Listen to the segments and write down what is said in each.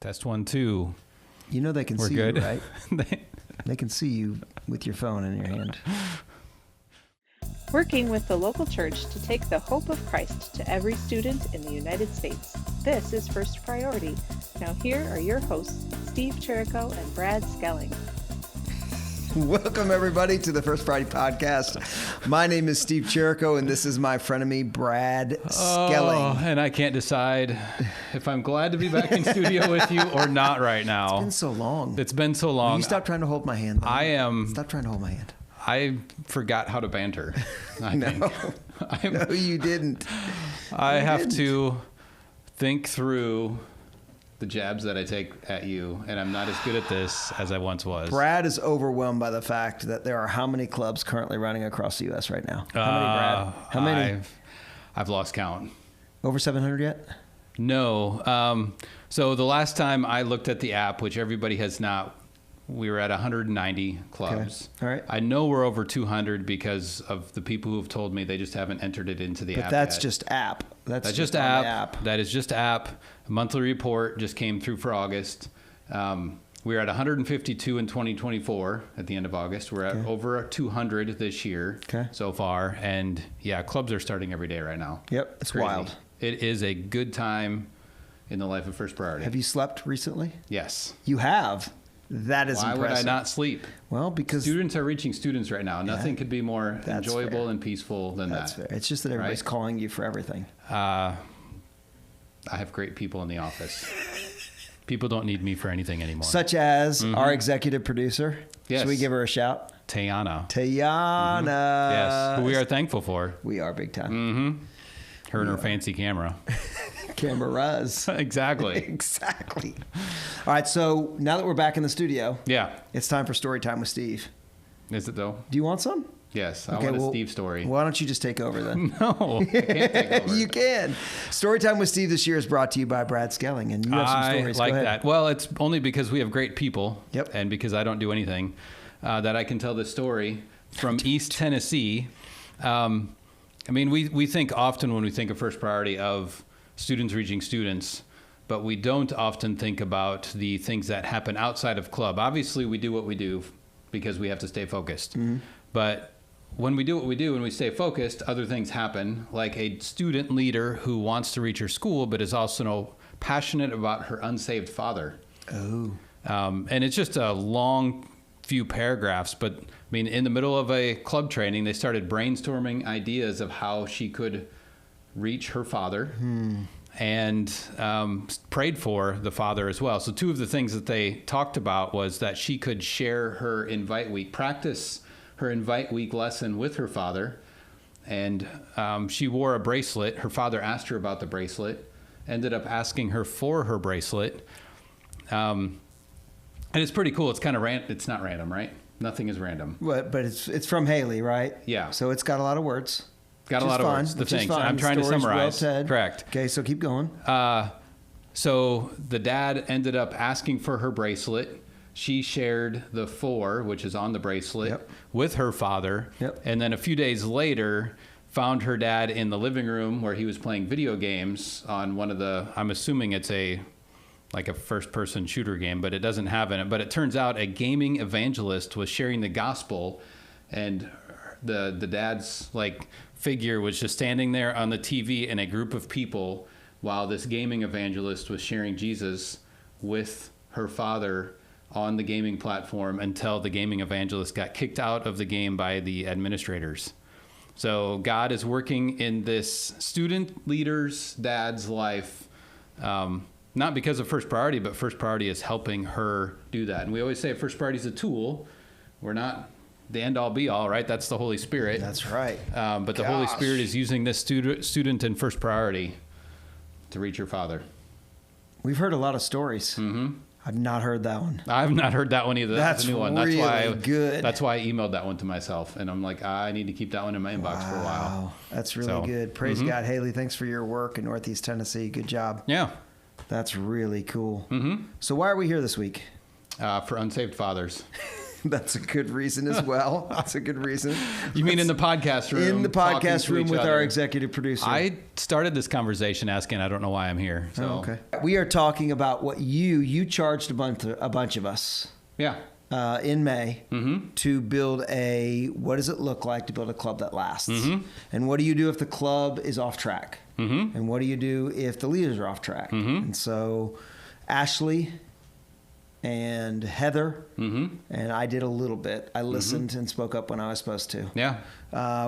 Test 1, 2. You know they can We're see good. you, right? They can see you with your phone in your hand. Working with the local church to take the hope of Christ to every student in the United States. This is First Priority. Now here are your hosts, Steve Cherrico and Brad Schelling. Welcome, everybody, to the First Friday podcast. My name is Steve Cherrico, and this is my frenemy, Brad Schelling. And I can't decide if I'm glad to be back in studio with you or not right now. It's been so long. It's been so long. Will you stop trying to hold my hand, though? I am. Stop trying to hold my hand. I forgot how to banter. No, you didn't. I have to think through the jabs that I take at you, and I'm not as good at this as I once was. Brad is overwhelmed by the fact that there are how many clubs currently running across the U.S. right now? How many, Brad? How many? I've lost count. Over 700 yet? No. So the last time I looked at the app, which everybody has not, we were at 190 clubs. Okay. All right. I know we're over 200 because of the people who have told me they just haven't entered it into the app. But that's yet. Just app. That's just app. That is just app. A monthly report just came through for August. We were at 152 in 2024 at the end of August. We're at over 200 this year so far. And yeah, clubs are starting every day right now. Yep. It's crazy. wild. It is a good time in the life of First Priority. Have you slept recently? Yes. You have? That is Why impressive. would I not sleep? Well, because students are reaching students right now. Nothing could be more enjoyable fair. And peaceful than That's that. Fair. It's just that everybody's right? calling you for everything. I have great people in the office. People don't need me for anything anymore. Such as our executive producer. Yes. Should we give her a shout? Tayana. Yes. Who we are thankful for. We are big time. Mm-hmm. Her and her fancy camera. Cameras. Exactly. Exactly. All right, so now that we're back in the studio, it's time for story time with Steve. Is it though? Do you want some? Yes, I want a Steve story. Why don't you just take over then? No, I can't take over. You can. Story time with Steve this year is brought to you by Brad Schelling, and you have some stories. I like Go ahead. that. Well, it's only because we have great people, Yep. and because I don't do anything, that I can tell this story from East Tennessee. I mean, we think often when we think of First Priority of students reaching students, but we don't often think about the things that happen outside of club. Obviously, we do what we do because we have to stay focused. Mm-hmm. But when we do what we do and we stay focused, other things happen, like a student leader who wants to reach her school but is also passionate about her unsaved father. Oh. And it's just a long few paragraphs, but I mean, in the middle of a club training, they started brainstorming ideas of how she could reach her father and prayed for the father as well. So two of the things that they talked about was that she could share her invite week, practice her invite week lesson with her father. And she wore a bracelet. Her father asked her about the bracelet, ended up asking her for her bracelet. And it's pretty cool. It's kind of it's not random, right? Nothing is random. But it's from Haley, right? Yeah. So it's got a lot of words. Got a lot of words. The things. I'm trying to summarize. Correct. Okay, so keep going. So the dad ended up asking for her bracelet. She shared the 4, which is on the bracelet, with her father. Yep. And then a few days later, found her dad in the living room where he was playing video games on one of the, I'm assuming it's like a first-person shooter game, but it doesn't have in it. But it turns out a gaming evangelist was sharing the gospel, and the dad's figure was just standing there on the TV in a group of people while this gaming evangelist was sharing Jesus with her father on the gaming platform until the gaming evangelist got kicked out of the game by the administrators. So God is working in this student leader's dad's life, not because of First Priority, but First Priority is helping her do that. And we always say First Priority is a tool. We're not the end all be all, right? That's the Holy Spirit. That's right. But the Holy Spirit is using this student in First Priority to reach your father. We've heard a lot of stories. Mm-hmm. I've not heard that one. I've not heard that one either. That's a new one. That's really good. That's why I emailed that one to myself. And I'm like, I need to keep that one in my inbox for a while. That's really good. Praise God. Haley, thanks for your work in Northeast Tennessee. Good job. Yeah. That's really cool. Mm-hmm. So why are we here this week? For unsaved fathers. That's a good reason as well. That's a good reason. You mean in the podcast room? In the podcast room with our executive producer. I started this conversation asking, I don't know why I'm here. So. Oh, okay. We are talking about what you charged a bunch of us. Yeah. In May to build what does it look like to build a club that lasts? And what do you do if the club is off track? And what do you do if the leaders are off track? And so Ashley and Heather and I did a little bit. I listened and spoke up when I was supposed to. Yeah.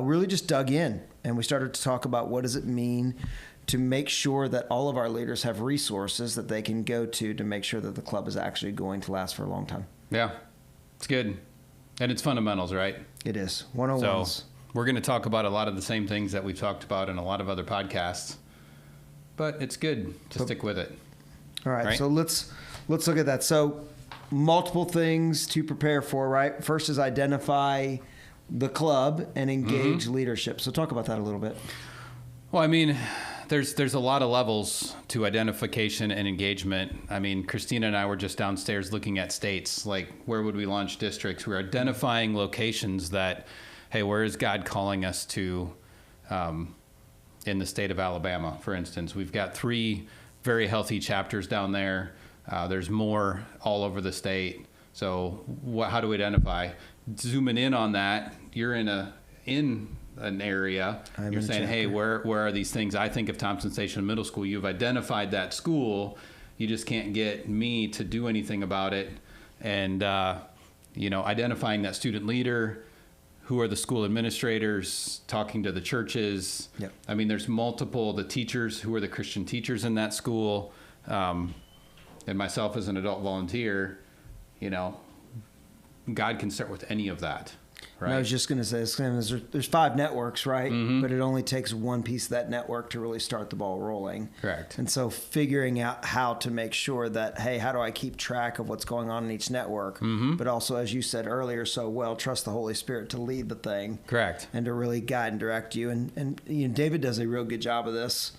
Really just dug in, and we started to talk about what does it mean to make sure that all of our leaders have resources that they can go to make sure that the club is actually going to last for a long time. Yeah. It's good. And it's fundamentals, right? It is. 101s. So we're going to talk about a lot of the same things that we've talked about in a lot of other podcasts, but it's good to stick with it. All right? So let's look at that. So multiple things to prepare for, right? First is identify the club and engage leadership. So talk about that a little bit. Well, I mean, there's a lot of levels to identification and engagement. I mean, Christina and I were just downstairs looking at states, like where would we launch districts? We're identifying locations that, hey, where is God calling us to in the state of Alabama, for instance? We've got 3 very healthy chapters down there. There's more all over the state. So how do we identify? Zooming in on that, you're in an area, you're saying, hey, where are these things? I think of Thompson Station Middle School. You've identified that school. You just can't get me to do anything about it. And, identifying that student leader, who are the school administrators, talking to the churches. Yep. I mean, there's the teachers, who are the Christian teachers in that school. And myself as an adult volunteer, God can start with any of that. Right. And I was just going to say, there's 5 networks, right? But it only takes one piece of that network to really start the ball rolling. Correct. And so figuring out how to make sure that, hey, how do I keep track of what's going on in each network? But also, as you said earlier so well, trust the Holy Spirit to lead the thing. Correct. And to really guide and direct you. And David does a real good job of this,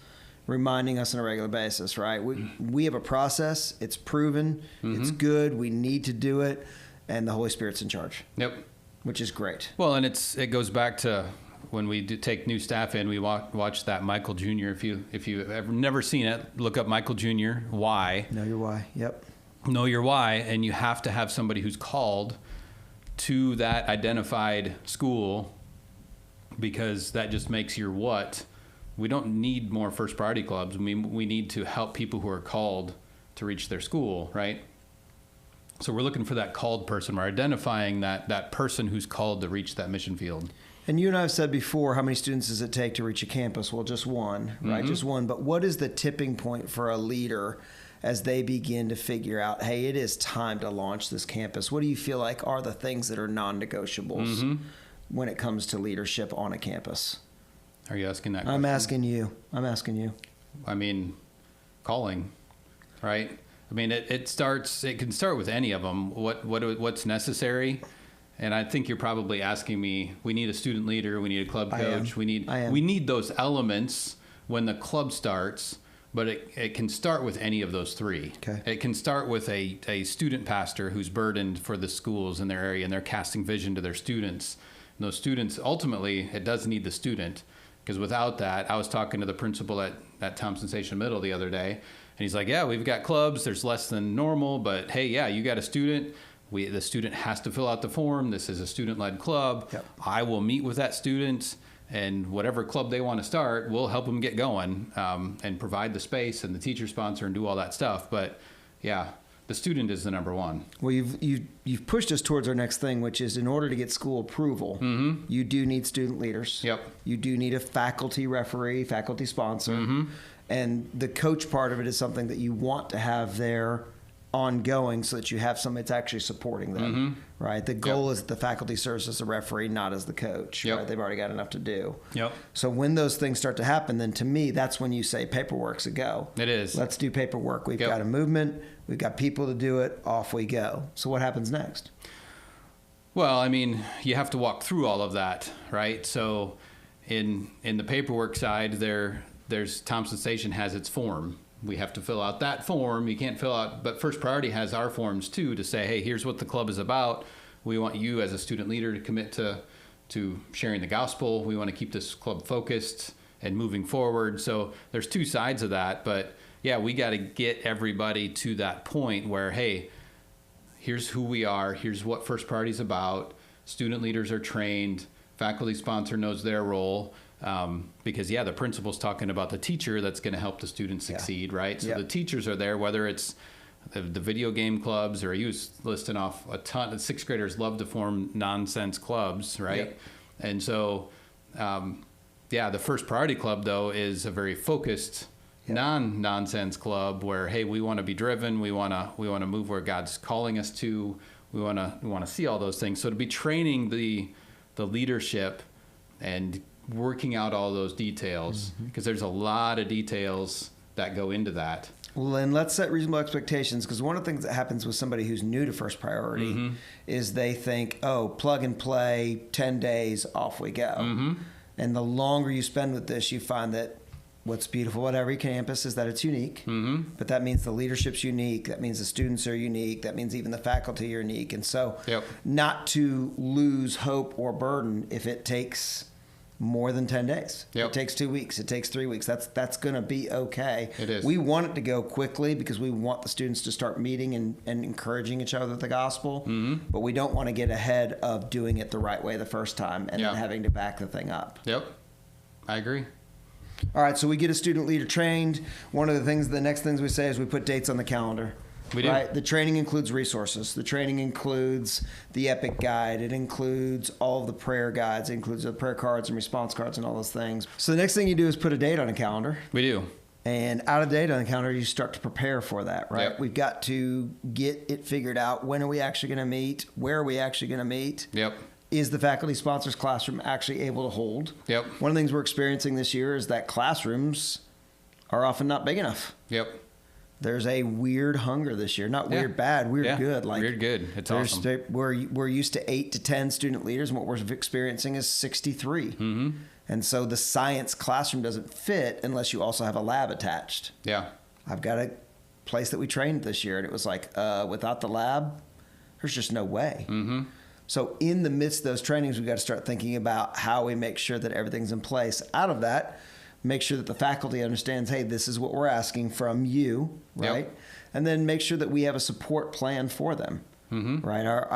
reminding us on a regular basis, right? We have a process. It's proven. It's good. We need to do it. And the Holy Spirit's in charge. Yep. Which is great. Well, and it goes back to when we do take new staff in. We watch that Michael Jr. If you have never seen it, look up Michael Jr. Why? Know your why. Yep. Know your why, and you have to have somebody who's called to that identified school, because that just makes your what. We don't need more first priority clubs. I mean, we need to help people who are called to reach their school, right? So we're looking for that called person. We're identifying that person who's called to reach that mission field. And you and I have said before, how many students does it take to reach a campus? Well, just one, right? Just one. But what is the tipping point for a leader as they begin to figure out, hey, it is time to launch this campus? What do you feel like are the things that are non-negotiables when it comes to leadership on a campus? Are you asking that question? I'm asking you. I mean, calling, right? I mean, it can start with any of them. What's necessary? And I think you're probably asking me, we need a student leader, we need a club coach, we need those elements when the club starts, but it can start with any of those 3. Okay. It can start with a student pastor who's burdened for the schools in their area, and they're casting vision to their students. And those students, ultimately, it does need the student, because without that, I was talking to the principal at Thompson Station Middle the other day, and he's like, yeah, we've got clubs. There's less than normal, but hey, yeah, you got a student. The student has to fill out the form. This is a student-led club. Yep. I will meet with that student, and whatever club they want to start, we'll help them get going and provide the space and the teacher sponsor and do all that stuff. But yeah, the student is the number one. Well, you've pushed us towards our next thing, which is in order to get school approval, you do need student leaders. Yep. You do need a faculty referee, faculty sponsor. And the coach part of it is something that you want to have there ongoing so that you have somebody that's actually supporting them, right? The goal is that the faculty serves as the referee, not as the coach, right? They've already got enough to do. Yep. So when those things start to happen, then to me, that's when you say paperwork's a go. It is. Let's do paperwork. We've got a movement. We've got people to do it. Off we go. So what happens next? Well, I mean, you have to walk through all of that, right? So in the paperwork side, there's Thompson Station has its form. We have to fill out that form. You can't fill out, but First Priority has our forms too to say, hey, here's what the club is about. We want you as a student leader to commit to sharing the gospel. We want to keep this club focused and moving forward. So there's two sides of that, but yeah, we got to get everybody to that point where, hey, here's who we are. Here's what First Priority is about. Student leaders are trained. Faculty sponsor knows their role. Because the principal's talking about the teacher that's going to help the students succeed, right? So the teachers are there, whether it's the video game clubs, or he was listing off a ton of sixth graders love to form nonsense clubs, right? Yep. And so, the First Priority Club, though, is a very focused non-nonsense club where, hey, we want to be driven. We want to move where God's calling us to. We want to see all those things. So to be training the leadership and working out all those details, because there's a lot of details that go into that. Well, and let's set reasonable expectations, because one of the things that happens with somebody who's new to First Priority is they think, oh, plug and play, 10 days, off we go. And the longer you spend with this, you find that what's beautiful about every campus is that it's unique, but that means the leadership's unique. That means the students are unique. That means even the faculty are unique. And so not to lose hope or burden if it takes more than 10 days. It takes 2 weeks. It takes 3 weeks. That's going to be okay. It is. We want it to go quickly because we want the students to start meeting and encouraging each other with the gospel, but we don't want to get ahead of doing it the right way the first time and then having to back the thing up. I agree. All right, so we get a student leader trained. One of the next things we say is we put dates on the calendar. We do. Right? The training includes resources. The training includes the Epic guide. It includes all of the prayer guides. It includes the prayer cards and response cards and all those things. So the next thing you do is put a date on a calendar. We do. And out of date on the calendar, you start to prepare for that, right? We've got to get it figured out. When are we actually going to meet? Where are we actually going to meet? Is the faculty sponsors classroom actually able to hold? One of the things we're experiencing this year is that classrooms are often not big enough. There's a weird hunger this year. Not weird bad, weird good. Like weird good. It's awesome. We're used to 8 to 10 student leaders, and what we're experiencing is 63. And so the science classroom doesn't fit unless you also have a lab attached. I've got a place that we trained this year, and it was like, without the lab, there's just no way. So in the midst of those trainings, we've got to start thinking about how we make sure that everything's in place. Out of that, make sure that the faculty understands, hey, this is what we're asking from you, right? And then make sure that we have a support plan for them, right? Our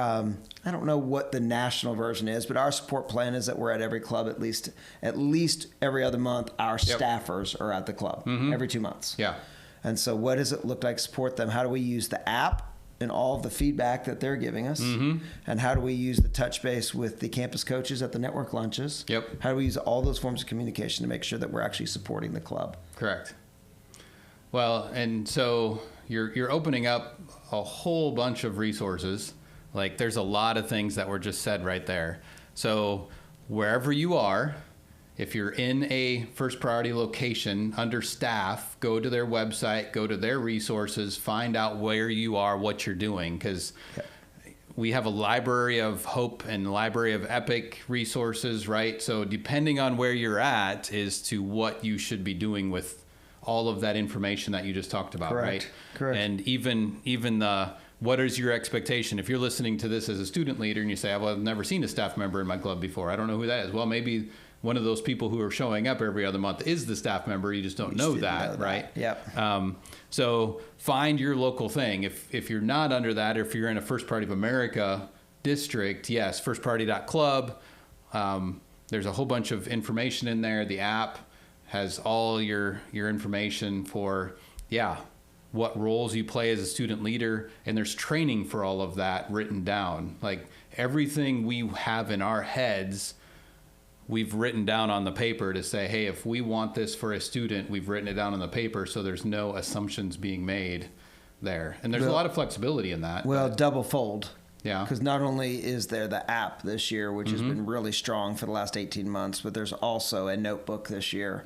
I don't know what the national version is, but our support plan is that we're at every club at least every other month. Our staffers are at the club every 2 months. And so what does it look like to support them? How do we use the app and all of the feedback that they're giving us? And how do we use the touch base with the campus coaches at the network lunches? How do we use all those forms of communication to make sure that we're actually supporting the club? Correct. Well, and so you're opening up a whole bunch of resources. Like there's a lot of things that were just said right there. So wherever you are, if you're in a First Priority location under staff, go to their website, go to their resources, find out where you are, what you're doing, because we have a library of hope and library of epic resources, right? So depending on where you're at is to what you should be doing with all of that information that you just talked about, right? Correct. And even the what is your expectation? If you're listening to this as a student leader and you say, well, I've never seen a staff member in my club before, I don't know who that is. Well, maybe one of those people who are showing up every other month is the staff member. You just don't know that, right? So find your local thing. If you're not under that, or if you're in a First Priority of America district, yes, firstpriority.club. There's a whole bunch of information in there. The app has all your information for, what roles you play as a student leader. And there's training for all of that written down. Like everything we have in our heads, we've written down on the paper to say, hey, if we want this for a student, we've written it down on the paper so there's no assumptions being made there. And there's a lot of flexibility in that. Well, double fold. Yeah. Because not only is there the app this year, which has been really strong for the last 18 months, but there's also a notebook this year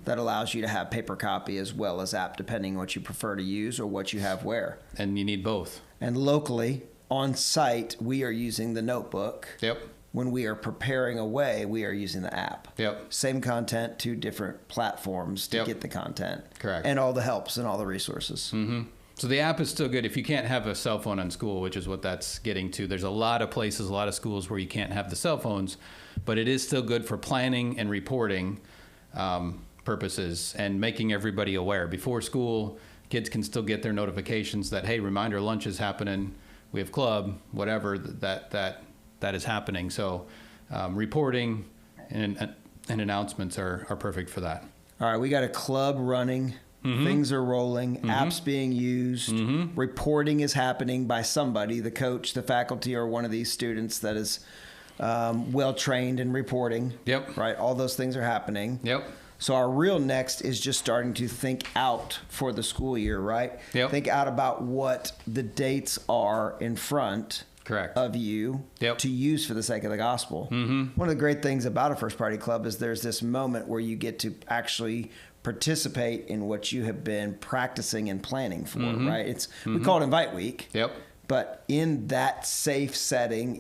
that allows you to have paper copy as well as app, depending on what you prefer to use or what you have where. And you need both. And locally, on site, we are using the notebook. When we are preparing away, we are using the app. Same content, 2 different platforms to get the content. Correct. And all the helps and all the resources. So the app is still good if you can't have a cell phone in school, which is what that's getting to. There's a lot of places, a lot of schools where you can't have the cell phones, but it is still good for planning and reporting purposes and making everybody aware. Before school, kids can still get their notifications that, hey, reminder, lunch is happening, we have club, whatever that is happening. So reporting and announcements are perfect for that. All right, we got a club running. Things are rolling, apps being used, reporting is happening by somebody, the coach, the faculty, or one of these students that is well trained in reporting. Yep. Right, all those things are happening. Yep. So our real next is just starting to think out for the school year, right? Yep. Think out about what the dates are in front Correct. of you to use for the sake of the gospel. One of the great things about a First Party Club is there's this moment where you get to actually participate in what you have been practicing and planning for, right? We call it Invite Week. Yep. But in that safe setting,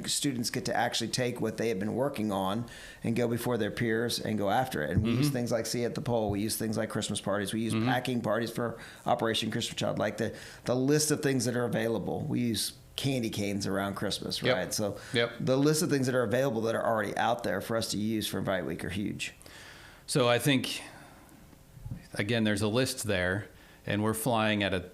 students get to actually take what they have been working on and go before their peers and go after it. And we use things like See at the Pole. We use things like Christmas parties. We use packing parties for Operation Christmas Child, like the list of things that are available. We use candy canes around Christmas, right? Yep. So Yep. the list of things that are available that are already out there for us to use for Invite Week are huge. So I think, again, there's a list there, and we're flying at a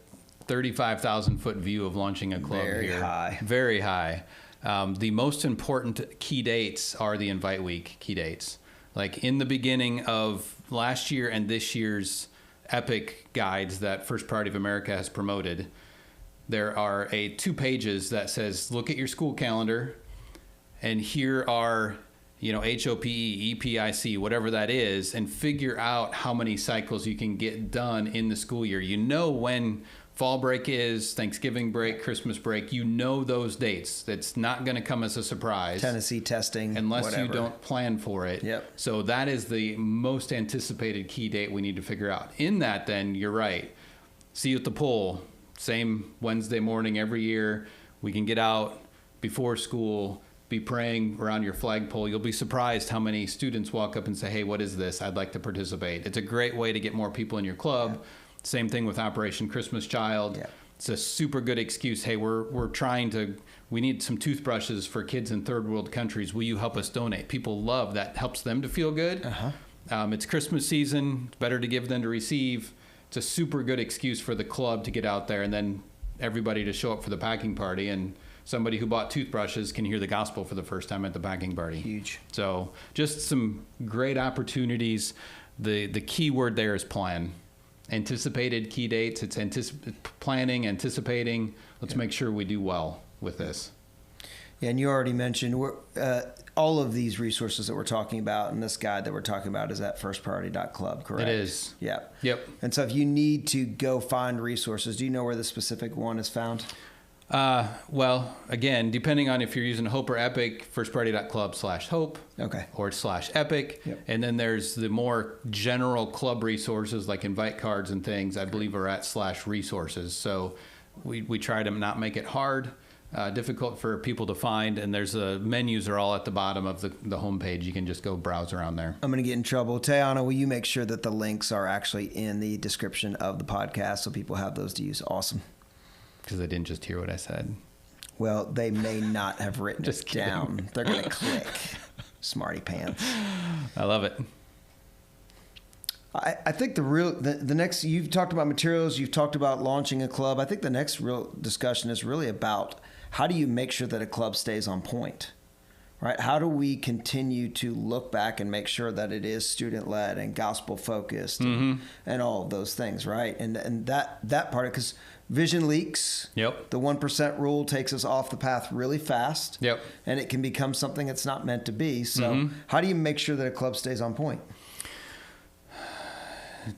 35,000-foot view of launching a club here. Very high. Very high. The most important key dates are the Invite Week key dates. Like in the beginning of last year and this year's Epic guides that First Party of America has promoted, there are 2 pages that says, look at your school calendar, and here are HOPE, EPIC, whatever that is, and figure out how many cycles you can get done in the school year. You know when fall break is, Thanksgiving break, Christmas break. You know those dates. That's not going to come as a surprise. Tennessee testing, unless whatever. you don't plan for it. Yep. So that is the most anticipated key date we need to figure out. In that, then, you're right. See you at the pool. Same Wednesday morning every year. We can get out before school, be praying around your flagpole. You'll be surprised how many students walk up and say, hey, what is this? I'd like to participate. It's a great way to get more people in your club. Yeah. Same thing with Operation Christmas Child. Yeah. It's a super good excuse. Hey, we need some toothbrushes for kids in third world countries. Will you help us donate? People love that. Helps them to feel good. It's Christmas season. It's better to give than to receive. It's a super good excuse for the club to get out there and then everybody to show up for the packing party, and somebody who bought toothbrushes can hear the gospel for the first time at the packing party. Huge. So just some great opportunities. The key word there is plan. Anticipated key dates. It's planning, anticipating. Let's make sure we do well with this. Yeah, and you already mentioned all of these resources that we're talking about and this guide that we're talking about is at firstpriority.club, correct? It is. Yeah. Yep. And so if you need to go find resources, do you know where the specific one is found? Well, again, depending on if you're using Hope or Epic, firstparty.club/hope. Okay. Or /Epic. Yep. And then there's the more general club resources like invite cards and things, I believe are at /resources. So we try to not make it hard, difficult for people to find. And there's menus are all at the bottom of the homepage. You can just go browse around there. I'm going to get in trouble. Tayana, will you make sure that the links are actually in the description of the podcast so people have those to use? Awesome. Because they didn't just hear what I said. Well, they may not have written it down. They're going to click. Smarty pants. I love it. I think the next, you've talked about materials, you've talked about launching a club. I think the next real discussion is really about how do you make sure that a club stays on point, right? How do we continue to look back and make sure that it is student-led and gospel-focused and all of those things, right? And that part, because vision leaks. Yep. The 1% rule takes us off the path really fast. Yep. And it can become something it's not meant to be. So how do you make sure that a club stays on point?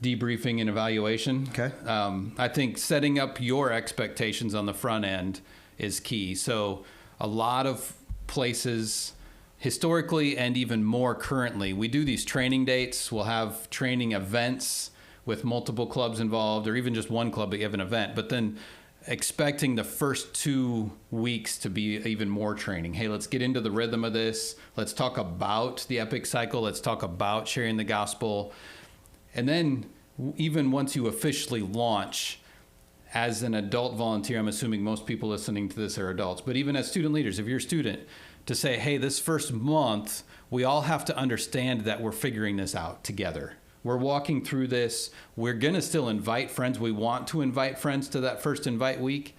Debriefing and evaluation. Okay. I think setting up your expectations on the front end is key. So a lot of places historically and even more currently, we do these training dates. We'll have training events with multiple clubs involved, or even just one club, but you have an event. But then expecting the first 2 weeks to be even more training. Hey, let's get into the rhythm of this. Let's talk about the Epic cycle. Let's talk about sharing the gospel. And then even once you officially launch, as an adult volunteer, I'm assuming most people listening to this are adults, but even as student leaders, if you're a student, to say, hey, this first month, we all have to understand that we're figuring this out together. We're walking through this. We're going to still invite friends. We want to invite friends to that first invite week,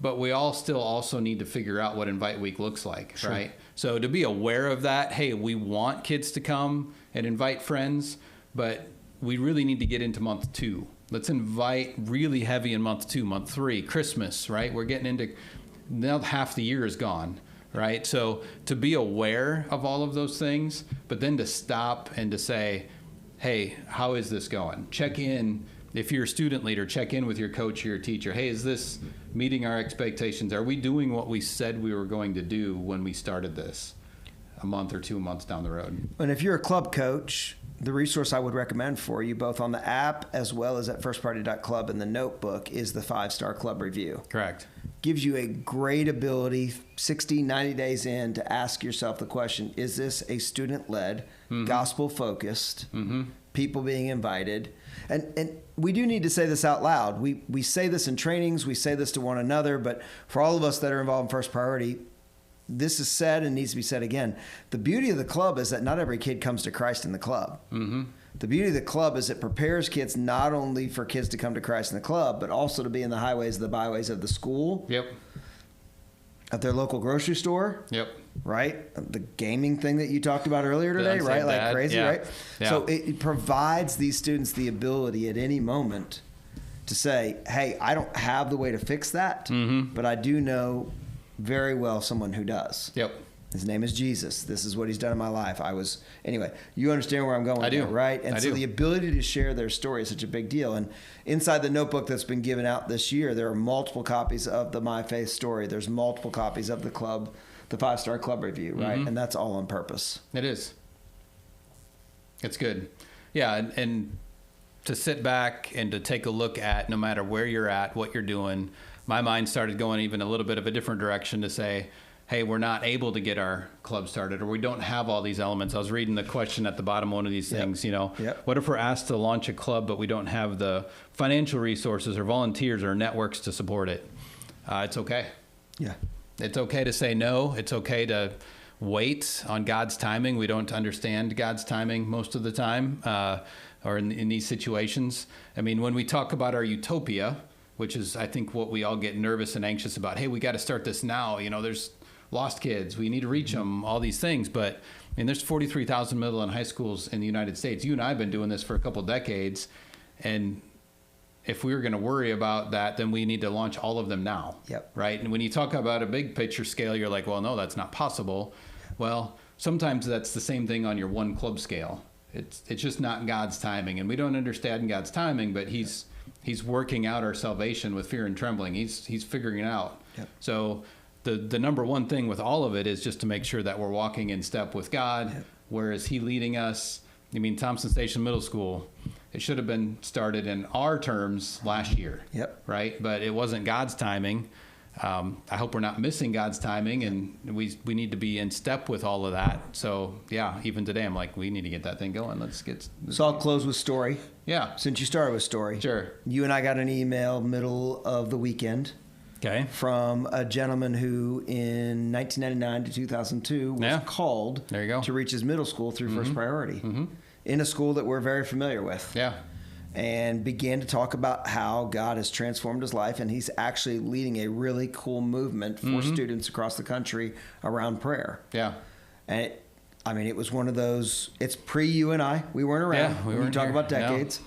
but we all still also need to figure out what invite week looks like, sure. Right? So to be aware of that, hey, we want kids to come and invite friends, but we really need to get into month 2. Let's invite really heavy in month 2, month 3, Christmas, right? We're getting into, now half the year is gone, right? So to be aware of all of those things, but then to stop and to say, hey, how is this going? Check in. If you're a student leader, check in with your coach or your teacher. Hey, is this meeting our expectations? Are we doing what we said we were going to do when we started this a month or 2 months down the road? And if you're a club coach, the resource I would recommend for you, both on the app as well as at firstpriority.club in the notebook, is the 5-Star Club Review. Correct. Gives you a great ability, 60, 90 days in, to ask yourself the question, is this a student-led, gospel-focused, people being invited? And we do need to say this out loud. We say this in trainings, we say this to one another, but for all of us that are involved in First Priority, this is said and needs to be said again. The beauty of the club is that not every kid comes to Christ in the club. The beauty of the club is it prepares kids not only for kids to come to Christ in the club, but also to be in the highways, the byways of the school. Yep. At their local grocery store. Yep. Right? The gaming thing that you talked about earlier today, right? Like crazy, yeah. right? Yeah. So it provides these students the ability at any moment to say, hey, I don't have the way to fix that, but I do know very well someone who does. Yep. His name is Jesus. This is what he's done in my life. Anyway, you understand where I'm going with that, right? And so the ability to share their story is such a big deal. And inside the notebook that's been given out this year, there are multiple copies of the My Faith story. There's multiple copies of the 5-Star Club Review, right? And that's all on purpose. It is. It's good. Yeah, and to sit back and to take a look at, no matter where you're at, what you're doing, my mind started going even a little bit of a different direction to say, hey, we're not able to get our club started, or we don't have all these elements. I was reading the question at the bottom of one of these things, what if we're asked to launch a club, but we don't have the financial resources or volunteers or networks to support it? It's okay. Yeah. It's okay to say no. It's okay to wait on God's timing. We don't understand God's timing most of the time, or in these situations. I mean, when we talk about our utopia, which is, I think, what we all get nervous and anxious about. Hey, we got to start this now. There's lost kids. We need to reach them, all these things. But, there's 43,000 middle and high schools in the United States. You and I have been doing this for a couple decades. And if we were going to worry about that, then we need to launch all of them now. Yep. Right? And when you talk about a big picture scale, you're like, well, no, that's not possible. Well, sometimes that's the same thing on your one club scale. It's just not God's timing. And we don't understand God's timing, but He's working out our salvation with fear and trembling. He's figuring it out. Yep. So the number one thing with all of it is just to make sure that we're walking in step with God. Yep. Where is He leading us? Thompson Station Middle School, it should have been started in our terms last year. Yep. Right? But it wasn't God's timing. I hope we're not missing God's timing, and we need to be in step with all of that. So yeah, even today I'm like, we need to get that thing going. So I'll close with story. Yeah. Since you started with story. Sure. You and I got an email middle of the weekend. Okay. From a gentleman who in 1999 to 2002 was called to reach his middle school through First Priority in a school that we're very familiar with. Yeah. And began to talk about how God has transformed his life, and he's actually leading a really cool movement for students across the country around prayer. Yeah. And it was one of those, it's pre you and I. We weren't around. Yeah, we talk about decades. No.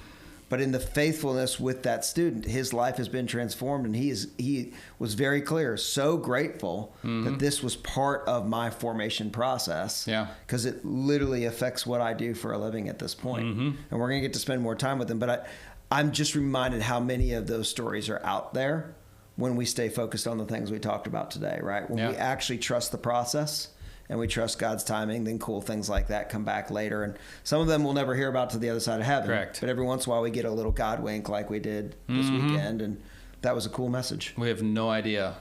But in the faithfulness with that student, his life has been transformed, and he was very clear, so grateful that this was part of my formation process. Yeah. Because it literally affects what I do for a living at this point. And we're going to get to spend more time with him. But I'm just reminded how many of those stories are out there when we stay focused on the things we talked about today, right? When we actually trust the process and we trust God's timing, then cool things like that come back later. And some of them we'll never hear about to the other side of heaven. Correct. But every once in a while we get a little God wink like we did this weekend, and that was a cool message. We have no idea.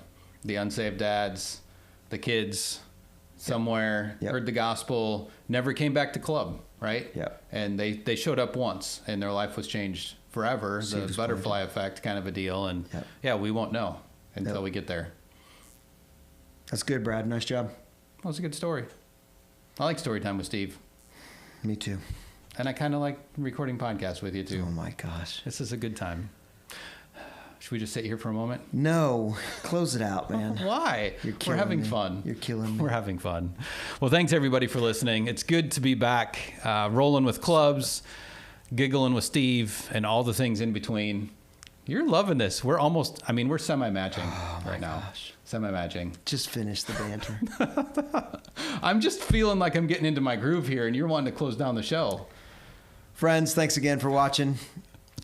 The unsaved dads, the kids somewhere heard the gospel, never came back to club, right? Yeah. And they showed up once, and their life was changed forever, the butterfly effect kind of a deal. And we won't know until we get there. That's good, Brad. Nice job. That was a good story. I like story time with Steve. Me too. And I kind of like recording podcasts with you too. Oh my gosh. This is a good time. Should we just sit here for a moment? No. Close it out, man. Why? We're having fun. You're killing me. We're having fun. Well, thanks everybody for listening. It's good to be back, rolling with clubs, giggling with Steve, and all the things in between. You're loving this. We're semi-matching right now. Semi-matching. Just finish the banter. I'm just feeling like I'm getting into my groove here, and you're wanting to close down the show. Friends, thanks again for watching.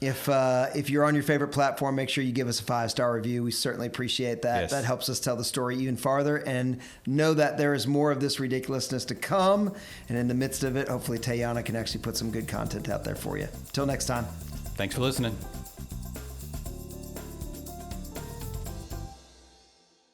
If you're on your favorite platform, make sure you give us a 5-star review. We certainly appreciate that. Yes. That helps us tell the story even farther, and know that there is more of this ridiculousness to come. And in the midst of it, hopefully Tayana can actually put some good content out there for you. Till next time. Thanks for listening.